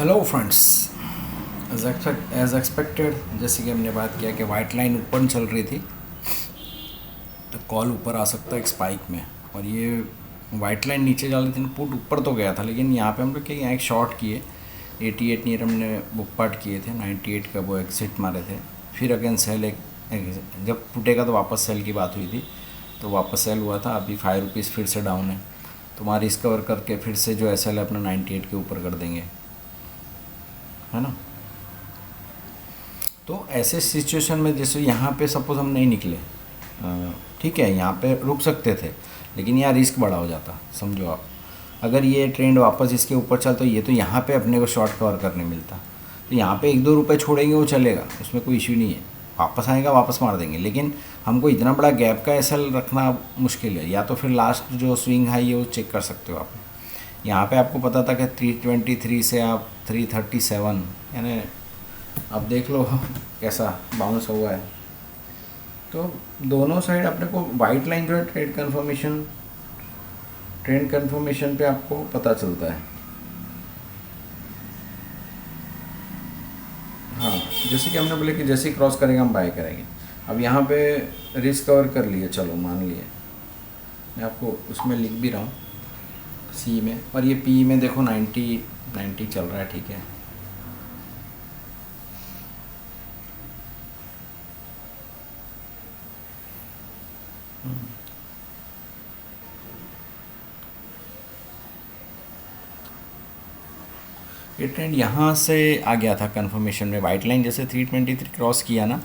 Hello friends. As expected, जैसे कि हमने बात किया कि वाइट लाइन ऊपर चल रही थी तो कॉल ऊपर आ सकता है एक स्पाइक में, और ये वाइट लाइन नीचे जा रही थी, पुट ऊपर तो गया था, लेकिन यहाँ पे हम लोग यहाँ एक शॉर्ट किए 88 नियर हमने बुक पार्ट किए थे, 98 का वो एग्जिट मारे थे। फिर अगेन सेल जब टूटेगा तो वापस सेल की बात हुई थी, तो वापस सेल हुआ था। अभी ₹5 फिर से डाउन है, तो वहाँ रिस्कवर करके फिर से जो एस एल है अपना 98 के ऊपर कर देंगे, है ना। तो ऐसे सिचुएशन में जैसे यहाँ पे सपोज हम नहीं निकले, ठीक है, यहाँ पे रुक सकते थे, लेकिन यहाँ रिस्क बड़ा हो जाता। समझो आप, अगर ये ट्रेंड वापस इसके ऊपर चल तो ये तो यहाँ पे अपने को शॉर्ट कवर करने मिलता, तो यहाँ पे 1-2 रुपए छोड़ेंगे वो चलेगा, उसमें कोई इश्यू नहीं है, वापस आएगा वापस मार देंगे। लेकिन हमको इतना बड़ा गैप का एसएल रखना मुश्किल है। या तो फिर लास्ट जो स्विंग हाई है वो चेक कर सकते हो आप। यहाँ पे आपको पता था कि 323 से आप 337, यानी अब देख लो कैसा बाउंस हुआ है। तो दोनों साइड अपने को वाइट लाइन जो है ट्रेंड कंफर्मेशन पे आपको पता चलता है। हाँ, जैसे कि हमने बोले कि जैसे ही क्रॉस करेगा हम बाय करेंगे। अब यहाँ पे रिस्क कवर कर लिए, चलो मान लिए, मैं आपको उसमें लिख भी रहा हूँ सी में, और ये पी में देखो 90 चल रहा है, ठीक है। ये ट्रेंड यहाँ से आ गया था कंफर्मेशन में, वाइट लाइन जैसे 323 क्रॉस किया ना,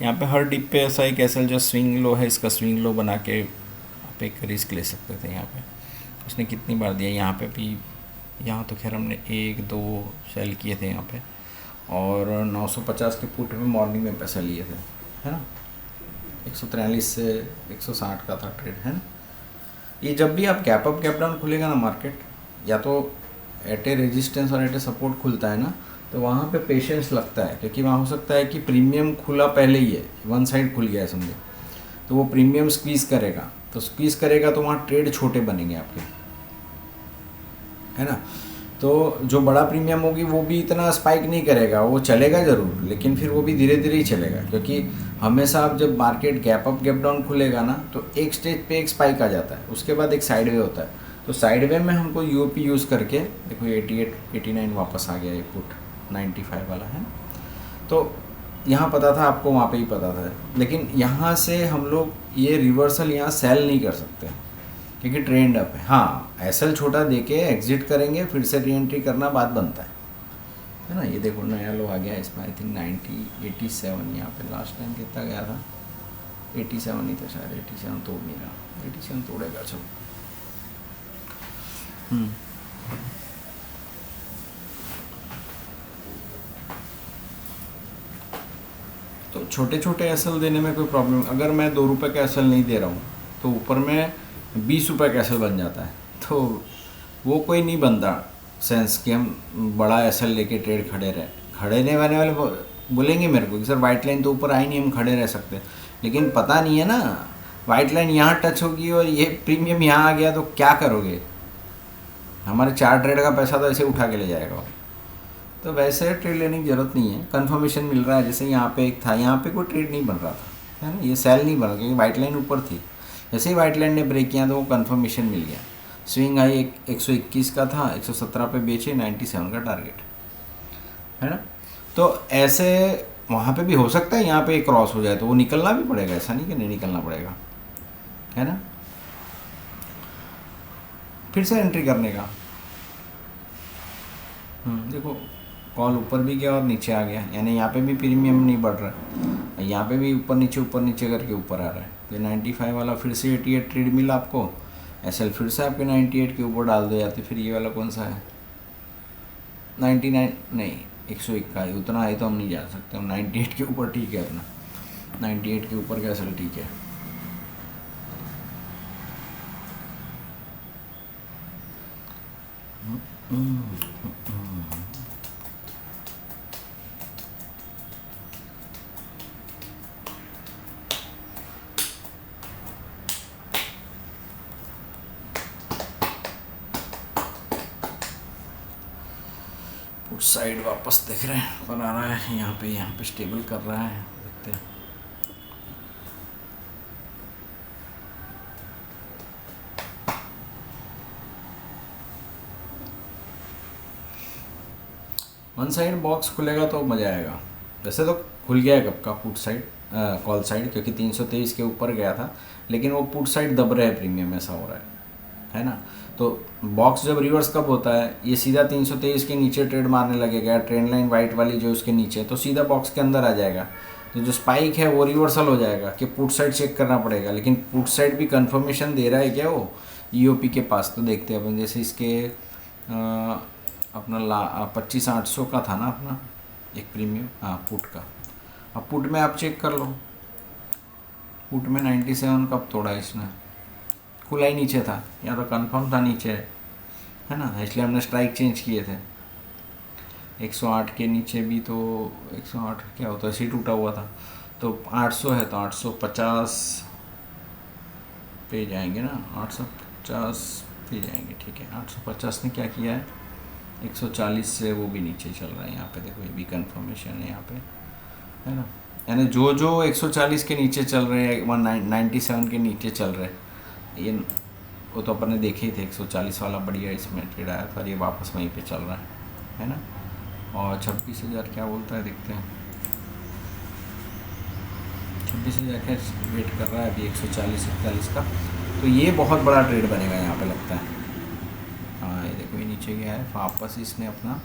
यहाँ पे हर डिप पे ऐसा एक एसएल जो स्विंग लो है, इसका स्विंग लो बना के आप एक रिस्क ले सकते थे। यहाँ पे उसने कितनी बार दिया, यहाँ पे भी, यहाँ तो खैर हमने 1-2 सेल किए थे यहाँ पे, और 950 के पुट में मॉर्निंग में पैसा लिए थे, है ना। 143 से 160 का था ट्रेड, है ना। ये जब भी आप गैप अप गैप डाउन खुलेगा ना मार्केट, या तो एट ए रेजिस्टेंस और एट ए सपोर्ट खुलता है ना, तो वहाँ पे पेशेंस लगता है, क्योंकि वहाँ हो सकता है कि प्रीमियम खुला पहले ही है, वन साइड खुल गया है समझो, तो वो प्रीमियम स्क्वीज़ करेगा, तो स्क्वीज़ करेगा तो वहाँ ट्रेड छोटे बनेंगे आपके, है ना। तो जो बड़ा प्रीमियम होगी वो भी इतना स्पाइक नहीं करेगा, वो चलेगा ज़रूर, लेकिन फिर वो भी धीरे धीरे ही चलेगा, क्योंकि हमेशा आप जब market gap up gap down खुलेगा ना, तो एक स्टेज पे एक स्पाइक आ जाता है, उसके बाद एक साइड वे होता है। तो साइड वे में हमको यूओपी यूज़ करके देखो 88-89 वापस आ गया, ये पुट 95 वाला है। तो यहाँ पता था आपको, वहाँ पे ही पता था, लेकिन यहाँ से हम लोग ये रिवर्सल यहाँ सेल नहीं कर सकते क्योंकि ट्रेंड अप है। हाँ, एसएल छोटा देके एग्जिट करेंगे, फिर से री एंट्री करना बात बनता है ना। ये देखो नया लो आ गया इसमें, आई थिंक 87 यहाँ पे लास्ट टाइम कितना गया था, 87 ही था शायद, 87 तोड़ नहीं रहा, 87 तोड़ेगा चलो। तो छोटे छोटे एसएल देने में कोई प्रॉब्लम, अगर मैं ₹2 का एसएल नहीं दे रहा हूँ तो ऊपर में ₹20 का एसएल बन जाता है, तो वो कोई नहीं बनता सेंस कि हम बड़ा एसएल लेके ट्रेड खड़े रहने वाले बोलेंगे मेरे को कि सर वाइट लाइन तो ऊपर आई नहीं, हम खड़े रह सकते, लेकिन पता नहीं है ना, वाइट लाइन यहाँ टच होगी और ये प्रीमियम यहाँ आ गया तो क्या करोगे। हमारे 4 ट्रेड का पैसा तो ऐसे उठा के ले जाएगा। तो वैसे ट्रेड लेने की ज़रूरत नहीं है, कंफर्मेशन मिल रहा है। जैसे यहाँ पे एक था, यहाँ पे कोई ट्रेड नहीं बन रहा था, है ना, ये सेल नहीं बन रहा क्योंकि वाइट लाइन ऊपर थी। जैसे ही वाइट लाइन ने ब्रेक किया तो वो कंफर्मेशन मिल गया। स्विंग हाई 121 का था, 117 पे बेचे, 97 का टारगेट, है ना। तो ऐसे वहाँ पे भी हो सकता है यहाँ पे क्रॉस हो जाए तो वो निकलना भी पड़ेगा, ऐसा नहीं कि नहीं निकलना पड़ेगा, है ना, फिर से एंट्री करने का। देखो कॉल ऊपर भी गया और नीचे आ गया, यानी यहाँ पे भी प्रीमियम नहीं बढ़ रहा है, यहाँ पे भी ऊपर नीचे करके ऊपर आ रहा है। तो 95 वाला फिर से 88 ट्रेड मिला आपको, एसएल फिर से आपके 98 के ऊपर डाल दो, या तो फिर ये वाला कौन सा है 99 नहीं 101 का है, उतना है तो हम नहीं जा सकते, हम 98 के ऊपर ठीक है, अपना 98 के ऊपर का एसएल ठीक है। साइड वापस देख रहे हैं बना रहा है, यहाँ पे स्टेबल कर रहा है, देखते हैं। वन साइड बॉक्स खुलेगा तो मज़ा आएगा। वैसे तो खुल गया है कब का पुट साइड, कॉल साइड, क्योंकि 323 के ऊपर गया था, लेकिन वो पुट साइड दब रहा है प्रीमियम, ऐसा हो रहा है ना। तो बॉक्स जब रिवर्स कब होता है, ये सीधा 323 के नीचे ट्रेड मारने लगेगा, ट्रेंड लाइन वाइट वाली जो उसके नीचे, तो सीधा बॉक्स के अंदर आ जाएगा। तो जो स्पाइक है वो रिवर्सल हो जाएगा कि पुट साइड चेक करना पड़ेगा, लेकिन पुट साइड भी कंफर्मेशन दे रहा है क्या वो ईओपी के पास। तो देखते हैं अपन, जैसे इसके अपना 25,800 का था ना अपना एक प्रीमियम, हाँ पुट का। अब पुट में आप चेक कर लो, पुट में 97 कब तोड़ा इसने, खुला ही नीचे था, या तो कंफर्म था नीचे है ना, इसलिए हमने स्ट्राइक चेंज किए थे। 108 के नीचे भी, तो 108 क्या होता है, सी टूटा हुआ था, तो 800 है तो 850 पे जाएंगे ना, 850 पे जाएंगे, ठीक है। 850 ने क्या किया है, 140 से वो भी नीचे चल रहा है, यहाँ पे देखो ये भी कंफर्मेशन है यहाँ पे, है ना। यानी जो 140 के नीचे चल रहे हैं, 197 के नीचे चल रहे हैं, ये वो तो अपन ने देखे ही थे। 140 वाला बढ़िया इसमें ट्रेड आया था, और ये वापस वहीं पे चल रहा है ना। और 26,000 क्या बोलता है, देखते हैं। 26,000 क्या वेट कर रहा है अभी, 140-41 का, तो ये बहुत बड़ा ट्रेड बनेगा यहाँ पे लगता है। हाँ ये देखो ये नीचे गया है, वापस इसने अपना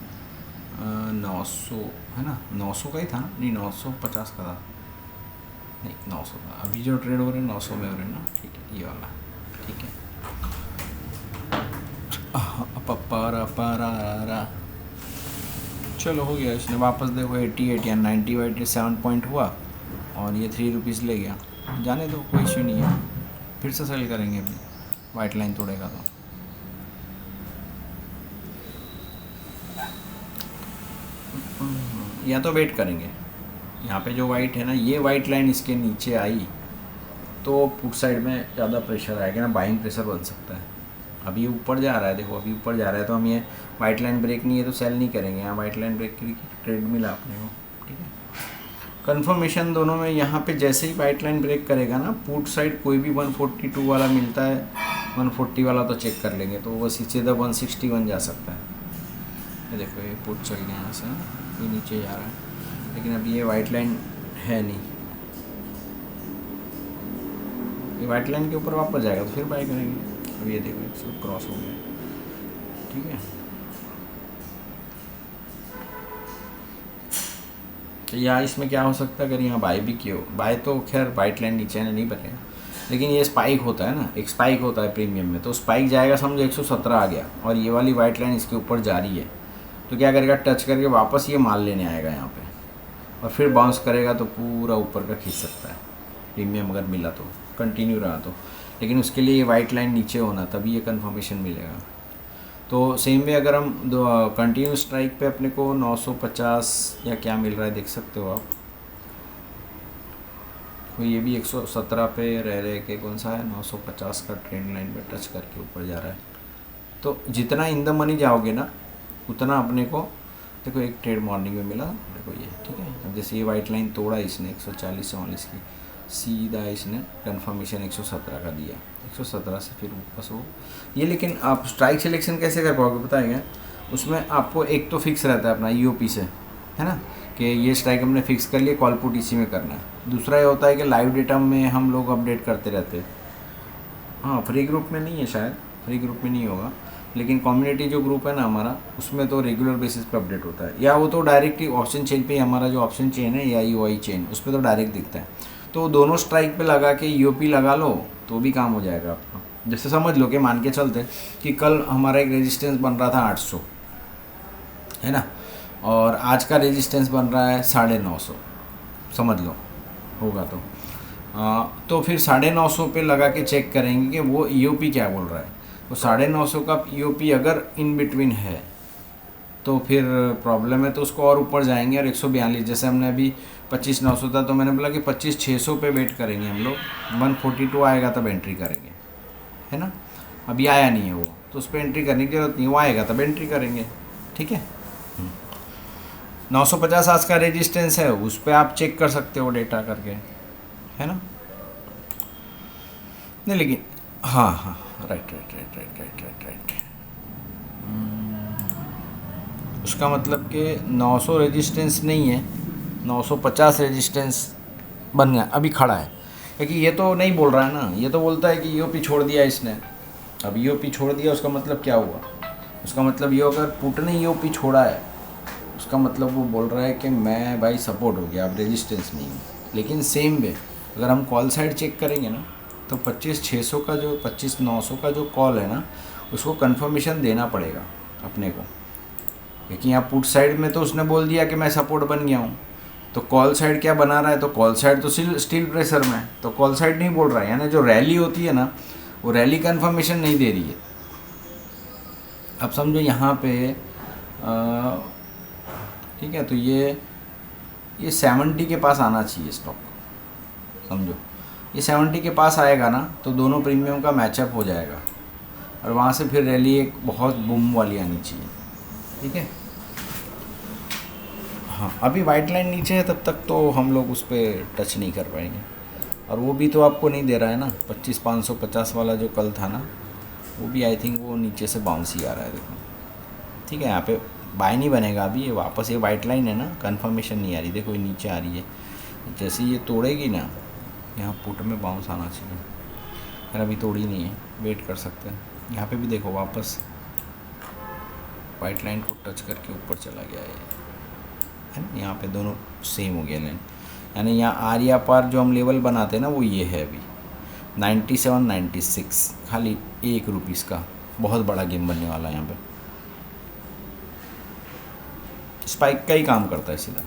900 है ना, 900 का ही था ना, नहीं 950 का था, नहीं 900 का। अभी जो ट्रेड हो रहे हैं 900 में हो रहे हैं ना, ठीक है ये वाला, ठीक है। पारा चलो हो गया, इसने वापस देखो 88 या 97 पॉइंट हुआ, और ये 3 रुपीज़ ले गया, जाने दो, कोई इश्यू नहीं है, फिर से सेल करेंगे अपनी, वाइट लाइन तोड़ेगा तो। या तो वेट करेंगे, यहाँ पे जो वाइट है ना, ये वाइट लाइन इसके नीचे आई तो पुट साइड में ज़्यादा प्रेशर आएगा ना, बाइंग प्रेशर बन सकता है। अभी ऊपर जा रहा है, देखो अभी ऊपर जा रहा है, तो हम ये वाइट लाइन ब्रेक नहीं है तो सेल नहीं करेंगे। यहाँ वाइट लाइन ब्रेक की ट्रेड मिला अपने को, ठीक है। कंफर्मेशन दोनों में, यहाँ पे जैसे ही वाइट लाइन ब्रेक करेगा ना, पुट साइड कोई भी 142 वाला मिलता है, 140 वाला तो चेक कर लेंगे, तो वो सीधा 161 जा सकता है। ये देखो ये पुट चल गया यहाँ से, ये नीचे जा रहा है, लेकिन अभी ये वाइट लाइन है नहीं, ये वाइट लाइन के ऊपर वापस जाएगा तो फिर बाय करेंगे। अब ये देखो 100 क्रॉस हो गया, ठीक है। तो यहाँ इसमें क्या हो सकता है, अगर यहाँ बाय भी किया हो, बाय तो खैर वाइट लाइन नीचे नहीं बनेगा, लेकिन ये स्पाइक होता है ना, एक स्पाइक होता है प्रीमियम में, तो स्पाइक जाएगा समझो 117 आ गया, और ये वाली वाइट लाइन इसके ऊपर जा रही है, तो क्या करेगा, टच करके वापस ये माल लेने आएगा यहाँ पे, और फिर बाउंस करेगा तो पूरा ऊपर का खींच सकता है प्रीमियम, अगर मिला तो कंटिन्यू रहा तो। लेकिन उसके लिए ये वाइट लाइन नीचे होना, तभी ये कंफर्मेशन मिलेगा। तो सेम वे अगर हम कंटिन्यू स्ट्राइक पे अपने को 950 या क्या मिल रहा है देख सकते हो आप, तो ये भी 117 पे रह रहे के कौन सा है, 950 का ट्रेंड लाइन पे टच करके ऊपर जा रहा है। तो जितना इन द मनी जाओगे ना, उतना अपने को, देखो एक ट्रेड मॉर्निंग में मिला, देखो ये, ठीक है। अब जैसे ये वाइट लाइन तोड़ा इसने 140-149 की, सीधा इसने कंफर्मेशन 117 का दिया, 117 से फिर वापस हो ये। लेकिन आप स्ट्राइक सिलेक्शन कैसे कर पाओगे पता है क्या, उसमें आपको एक तो फिक्स रहता है अपना ईओपी से, है ना, कि ये स्ट्राइक हमने फिक्स कर लिया, कॉल पुट इसी में करना है। दूसरा ये होता है कि लाइव डेटा में हम लोग अपडेट करते रहते हैं। हाँ फ्री ग्रुप में नहीं है शायद, फ्री ग्रुप में नहीं होगा, लेकिन कम्युनिटी जो ग्रुप है ना हमारा, उसमें तो रेगुलर बेसिस पे अपडेट होता है, या वो तो डायरेक्टली ऑप्शन चेन पे, हमारा जो ऑप्शन चेन है या यूआई चेन, उस पर तो डायरेक्ट दिखता है। तो दोनों स्ट्राइक पे लगा के ईओपी लगा लो तो भी काम हो जाएगा आपका। जैसे समझ लो कि मान के चलते कि कल हमारा एक रेजिस्टेंस बन रहा था 800, है ना, और आज का रेजिस्टेंस बन रहा है 950, समझ लो होगा तो फिर 950 पे लगा के चेक करेंगे कि वो ईओपी क्या बोल रहा है। तो 950 का ईओपी अगर इन बिटवीन है तो फिर प्रॉब्लम है, तो उसको और ऊपर जाएंगे, और 142, जैसे हमने अभी 25,900 था, तो मैंने बोला कि 25,600 पे वेट करेंगे हम लोग, 142 आएगा तब एंट्री करेंगे, है ना। अभी आया नहीं है वो, तो उस पर एंट्री करने की जरूरत नहीं, वो आएगा तब एंट्री करेंगे, ठीक है। 950 आज का रेजिस्टेंस है, उस पर आप चेक कर सकते हो डेटा करके, है ना। नहीं लेकिन हाँ हाँ, right right right right right right right. उसका मतलब कि 900 रेजिस्टेंस नहीं है, 950 रेजिस्टेंस बन गया, अभी खड़ा है। क्योंकि ये तो नहीं बोल रहा है ना, ये तो बोलता है कि ईओपी छोड़ दिया इसने। अब ईओपी छोड़ दिया उसका मतलब क्या हुआ? उसका मतलब ये अगर पुट ने ईओपी छोड़ा है, उसका मतलब वो बोल रहा है कि मैं भाई सपोर्ट हो गया, अब रेजिस्टेंस नहीं हूँ। लेकिन सेम वे अगर हम कॉल साइड चेक करेंगे ना, तो 25,600 का जो 25,900 का जो कॉल है ना, उसको कंफर्मेशन देना पड़ेगा अपने को। क्योंकि यहाँ पुट साइड में तो उसने बोल दिया कि मैं सपोर्ट बन गया हूँ, तो कॉल साइड क्या बना रहा है? तो कॉल साइड तो स्टील प्रेशर में है, तो कॉल साइड नहीं बोल रहा है, यानी जो रैली होती है ना, वो रैली कंफर्मेशन नहीं दे रही है। अब समझो यहाँ पे ठीक है, तो ये 70 के पास आना चाहिए स्टॉक, समझो ये 70 के पास आएगा ना, तो दोनों प्रीमियम का मैचअप हो जाएगा, और वहाँ से फिर रैली एक बहुत बूम वाली आनी चाहिए, ठीक है। हाँ, अभी वाइट लाइन नीचे है, तब तक तो हम लोग उस पर टच नहीं कर पाएंगे। और वो भी तो आपको नहीं दे रहा है ना, 25,550 वाला जो कल था ना, वो भी आई थिंक वो नीचे से बाउंस ही आ रहा है, देखो। ठीक है, यहाँ पे बाय नहीं बनेगा अभी, ये वापस ये वाइट लाइन है ना, कंफर्मेशन नहीं आ रही, देखो ये नीचे आ रही है। जैसे ये तोड़ेगी ना, यहाँ पुट में बाउंस आना चाहिए, फिर अभी तोड़ी नहीं है, वेट कर सकते हैं। यहाँ पे भी देखो वापस वाइट लाइन को टच करके ऊपर चला गया है ना, यहाँ पे दोनों सेम हो गया लाइन, यानी यहाँ आर या पार जो हम लेवल बनाते हैं ना, वो ये है अभी 97, 96, खाली ₹1 का बहुत बड़ा गेम बनने वाला है। यहाँ पे स्पाइक का ही काम करता है सीधा।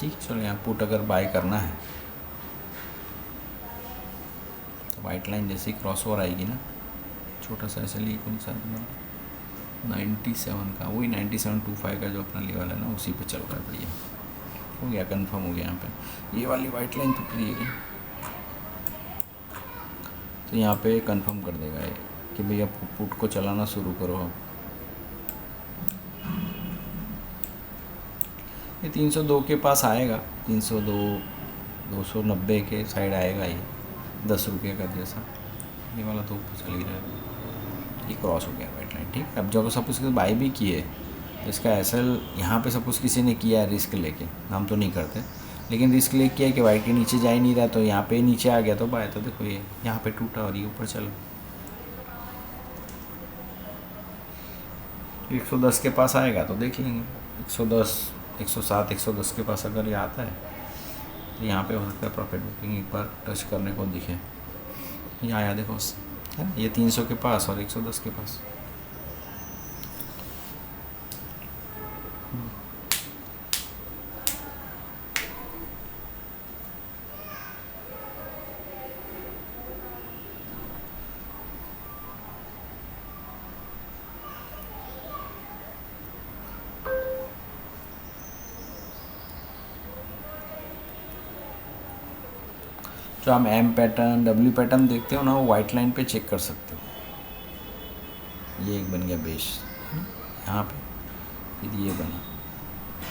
ठीक है, चलो यहाँ पुट अगर बाय करना है तो वाइट लाइन जैसे ही क्रॉस ओवर आएगी ना, छोटा सा ऐसे लिए कौन सा 97 का, वही 97.25 का जो अपना लेवल है ना, उसी पे चल रहा है, बढ़िया हो गया, कंफर्म हो गया। यहाँ पे ये वाली वाइट लाइन तो क्लियर है, तो यहाँ पे कंफर्म कर देगा ये कि भैया पुट को चलाना शुरू करो। अब ये 302 के पास आएगा, 302, 290 के साइड आएगा, ये ₹10 का जैसा, ये वाला तो ऊपर चल ही रहा है, ये क्रॉस हो गया वाइट लाइन। ठीक, अब जब सपोज कि बाई भी किए तो इसका एसएल यहाँ पे सपोज किसी ने किया है रिस्क लेके, हम तो नहीं करते, लेकिन रिस्क ले किया कि वाइट के नीचे जा ही नहीं रहा, तो यहाँ पे नीचे आ गया तो बाय, तो देखो ये यहाँ पे टूटा और ये ऊपर चलो 110 के पास आएगा तो देख लेंगे, 110, 107, 110 के पास अगर ये आता है तो यहाँ पे हो सकता है प्रॉफिट बुकिंग एक बार टच करने को दिखे। ये आया देखो, है ना, ये 300 के पास और 110 के पास। जो हम एम पैटर्न, डब्ल्यू पैटर्न देखते हो ना, वो वाइट लाइन पे चेक कर सकते हो। ये एक बन गया बेस यहाँ पे, फिर ये बना,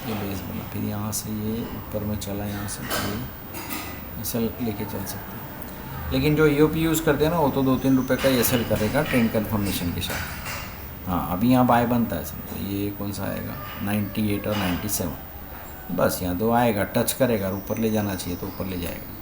ये बेस बना, फिर यहाँ से ये ऊपर में चला, यहाँ से ये ऐसा लेके चल सकते हो। लेकिन जो ईओपी यूज़ करते हैं ना, वो तो ₹2-3 का एसएल करेगा ट्रेंड कन्फर्मेशन के साथ। हाँ, अभी यहाँ बाय बनता है समझो, ये कौन सा आएगा 98 और 97, बस यहाँ दो आएगा, टच करेगा, ऊपर ले जाना चाहिए तो ऊपर ले जाएगा।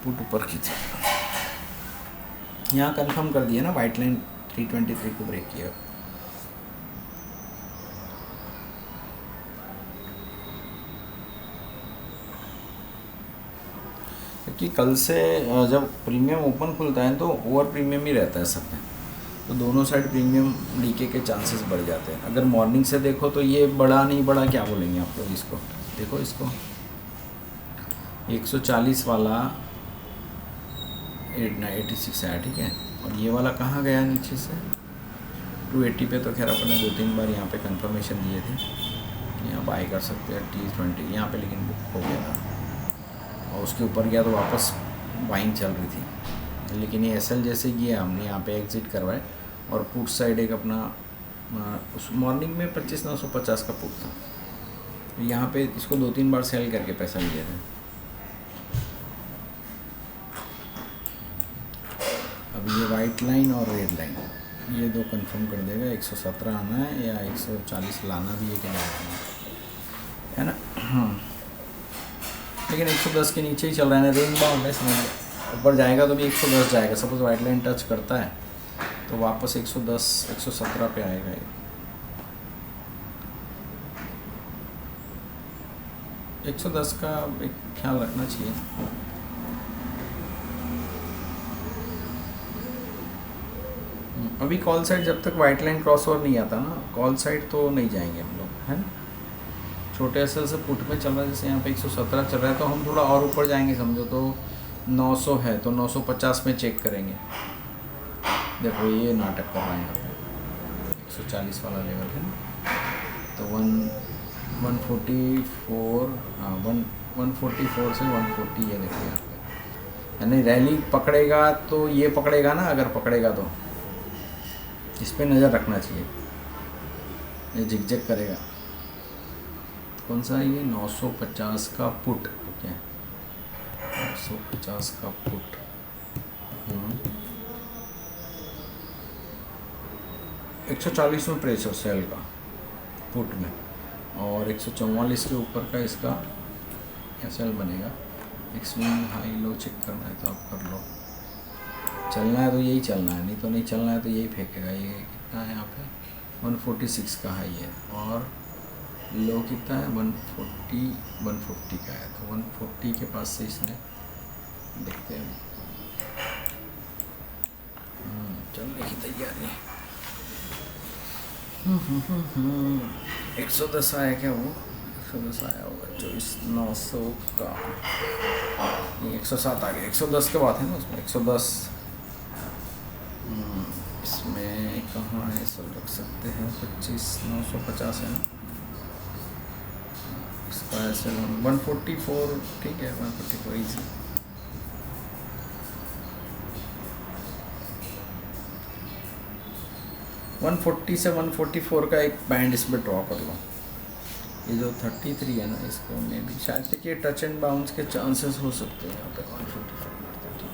पुट ऊपर खींचा, यहाँ कंफर्म कर दिया ना, वाइट लाइन 323 को ब्रेक किया। क्योंकि कल से जब प्रीमियम ओपन खुलता है तो ओवर प्रीमियम ही रहता है सब में, तो दोनों साइड प्रीमियम लीके के चांसेस बढ़ जाते हैं। अगर मॉर्निंग से देखो तो ये बढ़ा नहीं बढ़ा, क्या बोलेंगे आप लोग इसको? देखो इसको 140 वाला 86 है, ठीक है, और ये वाला कहाँ गया नीचे से 280 पे, तो खैर अपन ने 2-3 बार यहाँ पे कंफर्मेशन दिए थे कि यहाँ बाई कर सकते हैं T20 यहाँ पे, लेकिन बुक हो गया था और उसके ऊपर गया तो वापस बाइंग चल रही थी। लेकिन ये एसएल जैसे किया हमने यहाँ पे एग्ज़िट करवाए और पुट साइड एक अपना उस मॉर्निंग में 25,950 का पुट था, यहाँ पे इसको 2-3 बार सेल करके पैसा लिया था। अब ये वाइट लाइन और रेड लाइन ये दो कंफर्म कर देगा 117 आना है या 140 लाना भी है कि नहीं लाना है ना। लेकिन 110 के नीचे ही चल रहा है ना, रेंज बाउंड है, समझ ऊपर जाएगा तो भी 110 जाएगा। सपोज वाइट लाइन टच करता है तो वापस 110 117 पे आएगा ये। 110 का एक ख्याल रखना चाहिए। अभी कॉल साइड जब तक वाइट लाइन क्रॉस ओवर नहीं आता ना, कॉल साइड तो नहीं जाएंगे हम लोग, है ना। छोटे एसएल से पुट में चल रहा है, जैसे यहाँ पे 117 चल रहा है तो हम थोड़ा और ऊपर जाएंगे, समझो तो 900 है तो 950 में चेक करेंगे। देखो ये नाटक कर रहा है यहाँ पे 140 वाला लेवल है तो 144 हाँ 144 से 140 ये देखिए यहाँ पे, यानी रैली पकड़ेगा तो ये पकड़ेगा ना, अगर पकड़ेगा तो इस पर नज़र रखना चाहिए। ये झिकझक करेगा। कौन सा है ये 950 का पुट, ओके 950 का पुट 140 में प्रेशर सेल का पुट में और 144 के ऊपर का इसका सेल बनेगा। एक स्विंग हाई लो चेक करना है तो आप कर लो, चलना है तो यही चलना है, नहीं तो नहीं चलना है तो यही फेंकेगा। ये कितना है यहाँ पे 146 का हाई है और लो कितना है 140 का है, तो 140 के पास से इसने देखते हैं चलने की तैयारी। 110 आया क्या वो 110 आया होगा 24,900 का, 107 आ गया। 110 के बाद है ना उसमें 110 इसमें कहाँ है सब रख सकते हैं 25,950 है ना इसका ऐसे 144 ठीक है 144 ईजी। वन 140 से 144 का एक बैंड इसमें ड्रॉ कर लो। ये जो 33 है ना इसको में भी शायद से कि टच एंड बाउंस के चांसेस हो सकते हैं यहाँ पे 144 करते ठीक।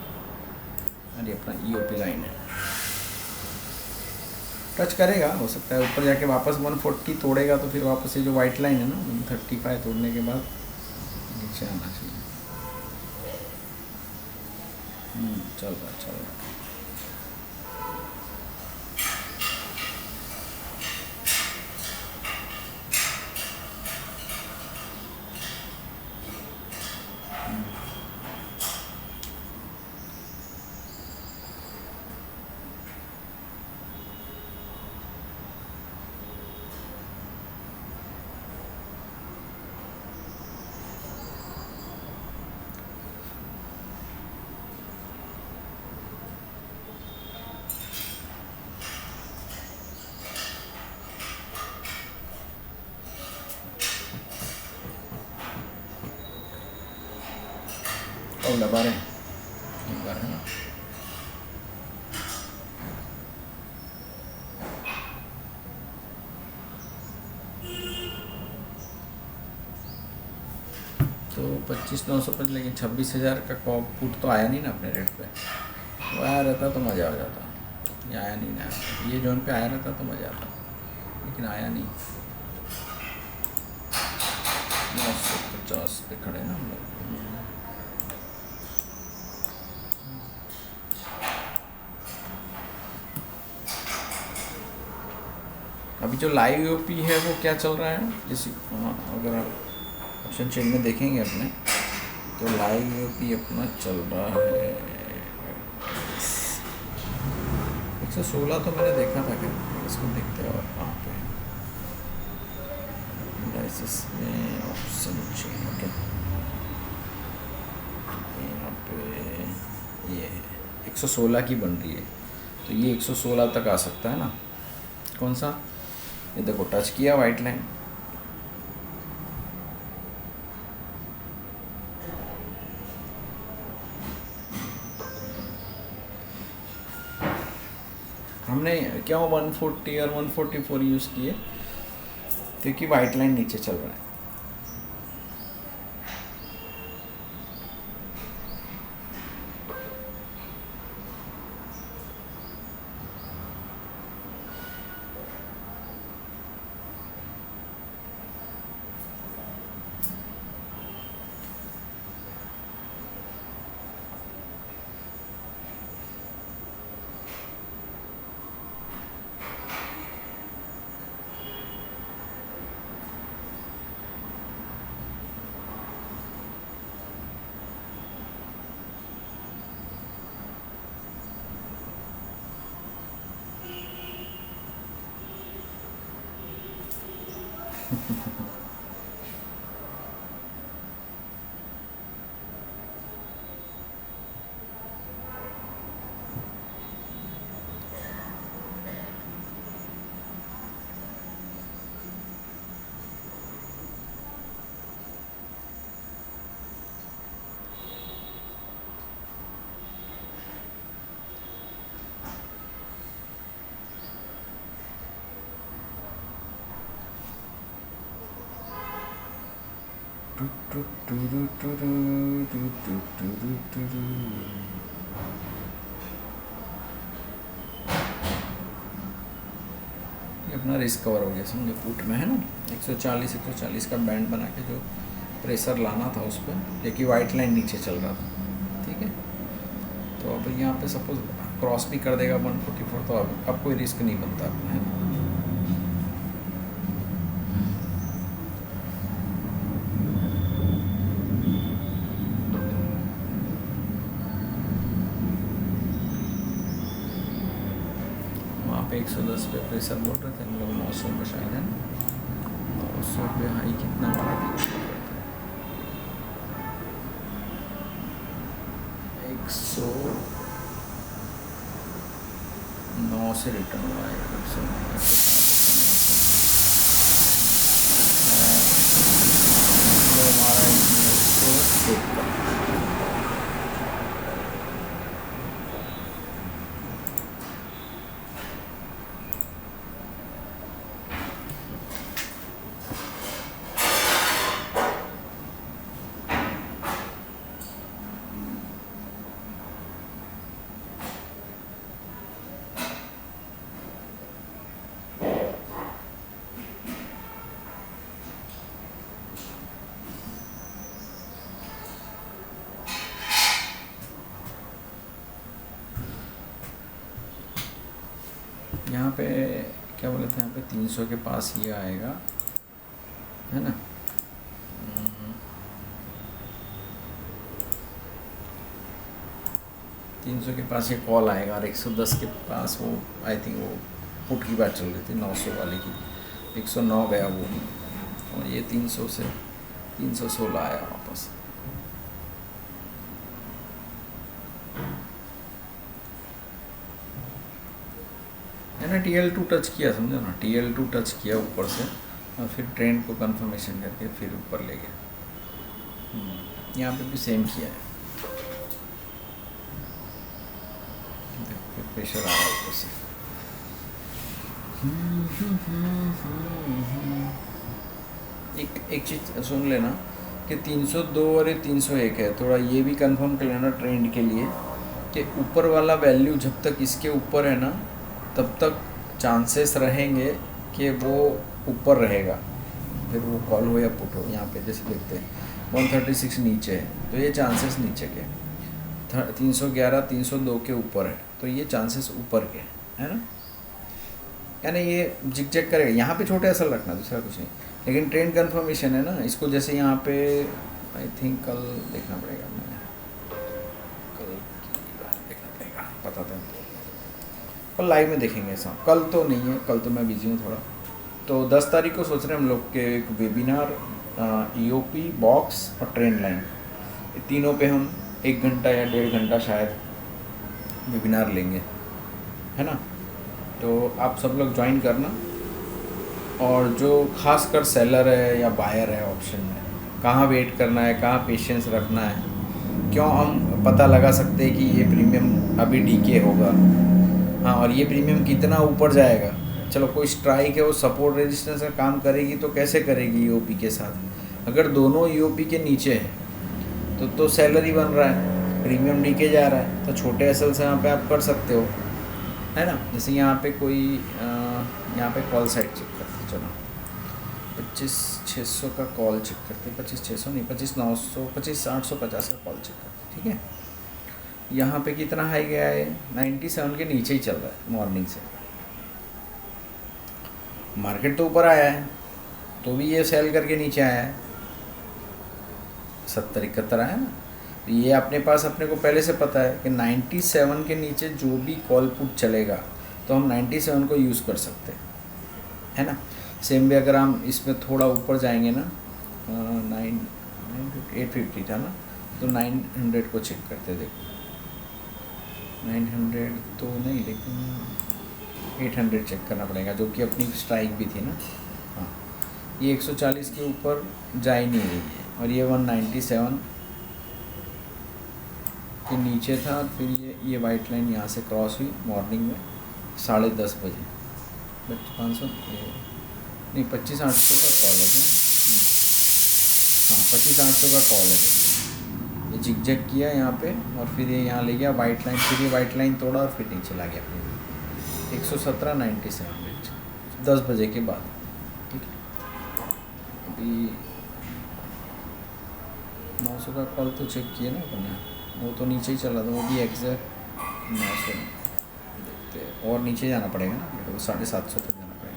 अरे अपना ईओपी लाइन है, टच करेगा, हो सकता है ऊपर जाके वापस 140 तोड़ेगा तो फिर वापस ये जो वाइट लाइन है ना 135 तोड़ने के बाद नीचे आना चाहिए। चल रहा और दबा रहे हैं एक बार है ना। तो 25,950 लेकिन 26,000 का कॉप पुट तो आया नहीं ना अपने रेट पे, वो आया रहता तो मज़ा आ जाता, ये आया नहीं ना, ये जोन पे आया रहता तो मज़ा आता लेकिन आया नहीं। 950 पे खड़े ना हम लोग। अभी जो लाइव यूपी है वो क्या चल रहा है, जैसे अगर आप ऑप्शन चेन में देखेंगे अपने तो लाइव यूपी अपना चल रहा है 116 तो मैंने देखा था क्या, इसको देखते हैं और कहाँ पे डाइसिस में ऑप्शन चेन ओके यहाँ पे ये है 116 की बन रही है तो ये 116 तक आ सकता है ना। कौन सा, ये देखो टच किया वाइट लाइन, हमने क्यों 140 और 144 यूज़ किए, क्योंकि वाइट लाइन नीचे चल रहा है। ये अपना रिस्क कवर हो गया समझो, पुट में है ना 140 का बैंड बना के जो प्रेशर लाना था उस पर, लेकिन वाइट लाइन नीचे चल रहा था, ठीक है। तो अब यहाँ पे सपोज क्रॉस भी कर देगा 144, तो अब कोई रिस्क नहीं बनता अपना, है ना। वहाँ पे 110 पे प्रेशर बोल रहे थे हम लोग, 900 पे शायद है ना, 900 पे हाई कितना वाला दिया, 109 से रिटर्न हुआ है, 109 हमारा 101 का। यहाँ पे क्या बोले थे, यहाँ पे 300 के पास ये आएगा, है ना। 300 के पास ये कॉल आएगा, और 110 के पास वो आई थिंक वो पुट की बात चल रही थी 900 वाले की, 109 गया वो, और ये 300 से 316 आया वापस। है ना, TL2 टच किया, समझो ना, TL2 टच किया ऊपर से, और फिर ट्रेंड को कंफर्मेशन करके फिर ऊपर ले गया। यहाँ पे भी सेम किया है, प्रेशर आ रहा है ऊपर से। एक चीज़ सुन लेना कि 302 और ये 301 है, थोड़ा ये भी कंफर्म कर लेना ट्रेंड के लिए कि ऊपर वाला वैल्यू जब तक इसके ऊपर है ना, तब तक चांसेस रहेंगे कि वो ऊपर रहेगा, फिर वो कॉल हो या पुट हो। यहाँ पे जैसे देखते हैं 136 नीचे है, तो ये चांसेस नीचे के, 311 302 के ऊपर है, तो ये चांसेस ऊपर के, है ना। यानी ये जिग जैग करेगा, यहाँ पे छोटे असल रखना, दूसरा कुछ नहीं, लेकिन ट्रेंड कंफर्मेशन है ना, इसको जैसे यहाँ पे आई थिंक कल देखना पड़ेगा, मैं कल की बात देखना पड़ेगा, पता था कल लाइव में देखेंगे ऐसा, कल तो नहीं है, कल तो मैं बिजी हूँ थोड़ा। तो 10 तारीख को सोच रहे हैं हम लोग के एक वेबिनार, EOP बॉक्स और ट्रेंड लाइन, तीनों पे हम 1 घंटा या 1.5 घंटा शायद वेबिनार लेंगे, है ना। तो आप सब लोग ज्वाइन करना। और जो खासकर सेलर है या बायर है ऑप्शन में, कहाँ वेट करना है, कहाँ पेशेंस रखना है, क्यों हम पता लगा सकते हैं कि ये प्रीमियम अभी डीके होगा, हाँ, और ये प्रीमियम कितना ऊपर जाएगा। चलो कोई स्ट्राइक है, वो सपोर्ट रेजिस्टेंस का काम करेगी तो कैसे करेगी ईओपी के साथ, अगर दोनों ईओपी के नीचे है तो सेलर ही बन रहा है, प्रीमियम डीके जा रहा है, तो छोटे एसएल से यहाँ पे आप कर सकते हो, है ना। जैसे यहाँ पे कोई यहाँ पे कॉल साइड चेक करते, चलो 25,600 का कॉल चेक करते, 25,600 नहीं, 25,900, 25,850 का कॉल चेक करते, ठीक है। यहाँ पे कितना हाई गया है, 97 के नीचे ही चल रहा है मॉर्निंग से। मार्केट तो ऊपर आया है तो भी ये सेल करके नीचे आया है, 70-71 आया ना। तो ये अपने पास, अपने को पहले से पता है कि 97 के नीचे जो भी कॉल पुट चलेगा तो हम 97 को यूज़ कर सकते हैं, है ना। सेम भी अगर हम इसमें थोड़ा ऊपर जाएंगे ना, 850 था ना, तो 900 को चेक करते, देखो 900 तो नहीं, लेकिन 800 चेक करना पड़ेगा, जो कि अपनी स्ट्राइक भी थी ना। हाँ, ये 140 के ऊपर जा ही नहीं रही है, और ये 197 के नीचे था। फिर ये वाइट लाइन यहाँ से क्रॉस हुई मॉर्निंग में 10:30 बजे, 500 नहीं, 25,800 का कॉल है क्या, हाँ 25,800 का कॉल है। ये जिग किया यहाँ पे, और फिर ये यहाँ ले गया वाइट लाइन, फिर ये वाइट लाइन तोड़ा और फिर नीचे ला गया अपने 117.97 10 बजे के बाद, ठीक है। अभी 900 का कॉल तो चेक किया ना अपने, वो तो नीचे ही चला था, वो भी एग्जैक्ट 900 देखते हैं, और नीचे जाना पड़ेगा ना, तो 750 तक जाना पड़ेगा।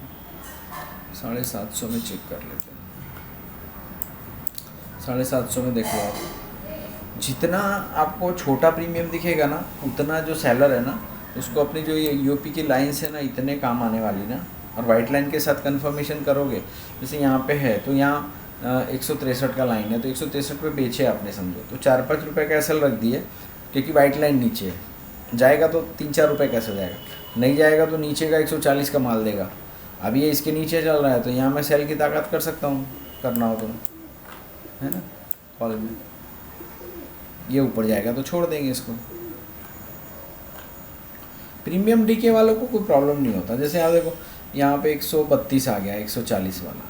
750 में चेक कर लेते हैं, 750 में देख लो आप, जितना आपको छोटा प्रीमियम दिखेगा ना, उतना जो सेलर है ना उसको अपनी जो ये यूपी की लाइन्स है ना, इतने काम आने वाली ना। और वाइट लाइन के साथ कंफर्मेशन करोगे, जैसे यहाँ पे है तो यहाँ 163 का लाइन है, तो 163 पे बेचे आपने समझो, तो 4-5 रुपये का एसएल रख दिए, क्योंकि वाइट लाइन नीचे है, जाएगा तो 3-4 रुपये कैसे जाएगा, नहीं जाएगा तो नीचे का 140 का माल देगा। अब ये इसके नीचे चल रहा है तो यहाँ मैं सेल की ताकत कर सकता हूँ, करना हो तो, है ना। कॉल में ये ऊपर जाएगा तो छोड़ देंगे इसको। प्रीमियम डीके वालों को कोई प्रॉब्लम नहीं होता। जैसे आप देखो यहाँ पे 132 आ गया, 140 वाला,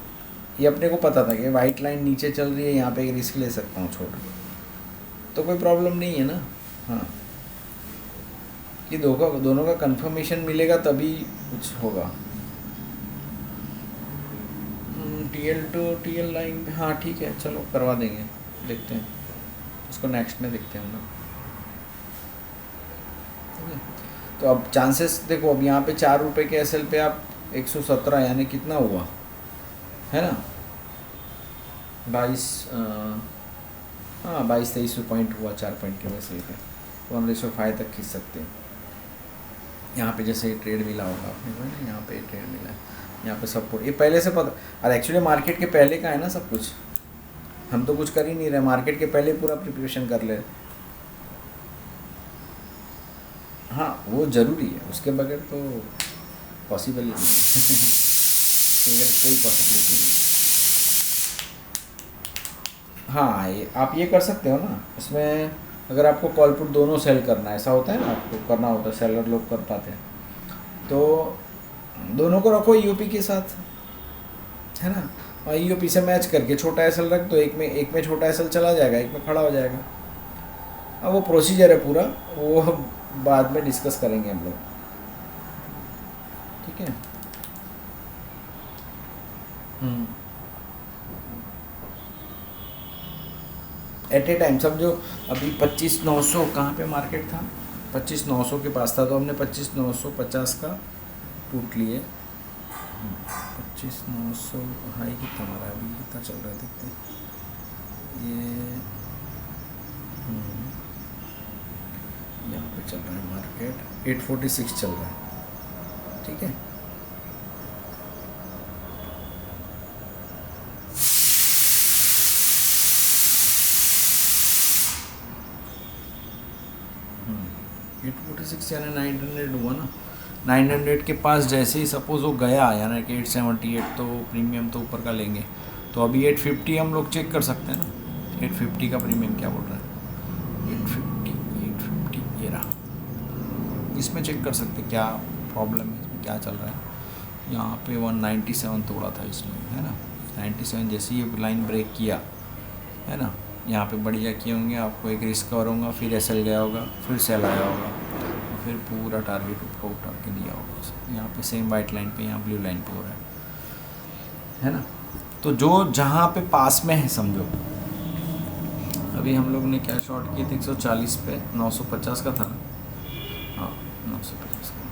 ये अपने को पता था कि वाइट लाइन नीचे चल रही है, यहाँ पे एक रिस्क ले सकता हूँ छोटा, तो कोई प्रॉब्लम नहीं है ना। हाँ, कि दोनों का कंफर्मेशन मिलेगा तभी कुछ होगा। TL टू TL लाइन, हाँ ठीक है, चलो करवा देंगे, देखते हैं उसको, नेक्स्ट में देखते हैं हम लोग, ठीक है। तो अब चांसेस देखो, अब यहाँ पे 4 रुपये के एसएल पे आप 117, यानी कितना हुआ, है ना, 22, हाँ 22-23 पॉइंट हुआ, 4 पॉइंट के एसएल पे, 1:5 तक खींच सकते हैं। यहाँ पे जैसे ट्रेड मिला होगा आपने को ना, यहाँ पे ट्रेड मिला है, यहाँ पे सपोर्ट, ये पहले से पता, और एक्चुअली मार्केट के पहले का है ना सब कुछ, हम तो कुछ कर ही नहीं रहे, मार्केट के पहले पूरा प्रिपरेशन कर ले। हाँ वो ज़रूरी है, उसके बगैर तो पॉसिबल ही नहीं है बगैर कोई पॉसिबिलिटी नहीं। हाँ ये आप ये कर सकते हो ना, इसमें अगर आपको कॉल पुट दोनों सेल करना है, ऐसा होता है ना, आपको करना होता है, सेलर लोग कर पाते हैं, तो दोनों को रखो यूपी के साथ, है ना, और यूपी से मैच करके छोटा एसएल रख दो, एक में छोटा एसएल चला जाएगा, एक में खड़ा हो जाएगा। अब वो प्रोसीजर है पूरा, वो बाद में डिस्कस करेंगे हम लोग, ठीक है। एट ए टाइम समझो, अभी 25,900 कहाँ पे मार्केट था, 25,900 के पास था, तो हमने 25,950 का पुट लिए। 25,900 हाई कितना हमारा अभी कितना चल रहा है देखते हैं, ये यहाँ पे चल रहा है मार्केट 846 चल रहा है, ठीक है। $846 यानी 900 हुआ ना, 900 के पास जैसे ही सपोज वो गया यानी कि 878, तो प्रीमियम तो ऊपर का लेंगे। तो अभी 850 हम लोग चेक कर सकते हैं ना, 850 का प्रीमियम क्या बोल रहा है, 850 ये रहा, इसमें चेक कर सकते क्या प्रॉब्लम है, इसमें क्या चल रहा है। यहाँ पे 197 तोड़ा था इसमें, है ना, 97 जैसे ही लाइन ब्रेक किया, है ना, यहाँ पे बढ़िया किए होंगे, आपको एक रिस्क कवर होगा, फिर एसएल गया होगा, फिर सेल आया होगा, और फिर पूरा टारगेट ऊपर उठा के दिया होगा। यहाँ पे सेम वाइट लाइन पे, यहाँ ब्लू लाइन पे हो रहा है ना। तो जो जहाँ पे पास में है समझो, अभी हम लोग ने क्या शॉर्ट किए थे 140 पे, 950 का था ना, हाँ 950 का,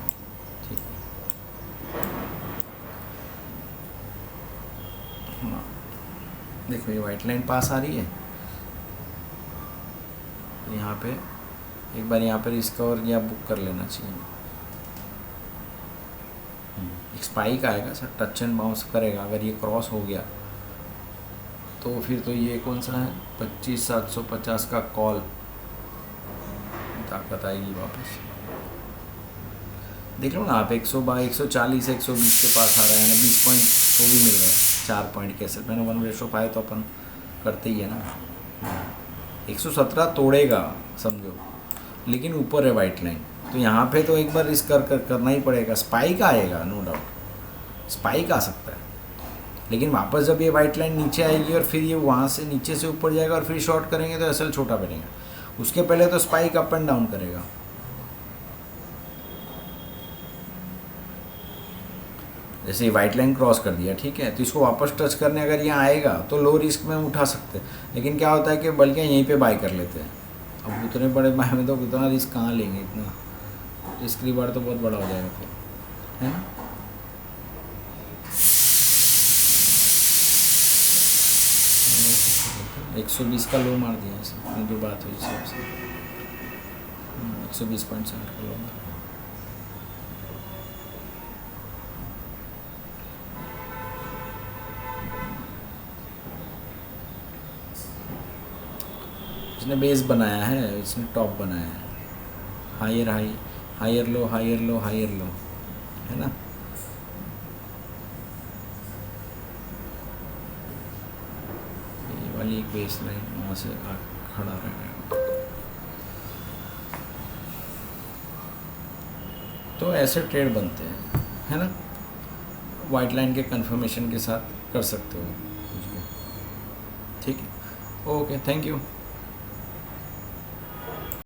ठीक है। हाँ देखो ये वाइट लाइन पास आ रही है, यहाँ पे एक बार यहाँ पे रिस्क कवर या बुक कर लेना चाहिए। एक स्पाइक आएगा सर, टच एंड बाउंस करेगा, अगर ये क्रॉस हो गया तो फिर तो ये कौन सा है 25,750 का कॉल, ताकत आएगी वापस। देख लो ना आप, 140 120 के पास आ रहे हैं, 20 पॉइंट तो भी मिल रहे हैं, 4 पॉइंट कैसे, मैंने 1:5 तो अपन करते ही है ना। 117 तोड़ेगा समझो, लेकिन ऊपर है वाइट लाइन, तो यहाँ पे तो एक बार रिस्क करना ही पड़ेगा। स्पाइक आएगा नो डाउट, स्पाइक आ सकता है, लेकिन वापस जब ये वाइट लाइन नीचे आएगी और फिर ये वहाँ से नीचे से ऊपर जाएगा और फिर शॉर्ट करेंगे तो एसएल छोटा बनेगा। उसके पहले तो स्पाइक अप एंड डाउन करेगा। जैसे ये वाइट लाइन क्रॉस कर दिया, ठीक है, तो इसको वापस टच करने अगर यहाँ आएगा तो लो रिस्क में उठा सकते हैं, लेकिन क्या होता है कि बल्कि यहीं पे बाय कर लेते हैं। अब उतने बड़े बाय में तो उतना रिस्क कहाँ लेंगे, इतना रिस्क रिवार्ड तो बहुत बड़ा हो जाएगा फिर, है ना। तो 120 का लो मार दिया ऐसे, जो बात हुई सबसे 120.60 का लो मार। इसने बेस बनाया है, इसने टॉप बनाया है, higher high, higher low, higher low, higher low, है ना। ये वाली एक बेस लाइन वहाँ से खड़ा रहेगा। तो ऐसे ट्रेड बनते हैं, है ना, वाइट लाइन के कंफर्मेशन के साथ कर सकते हो कुछ भी, ठीक है। Okay, thank you.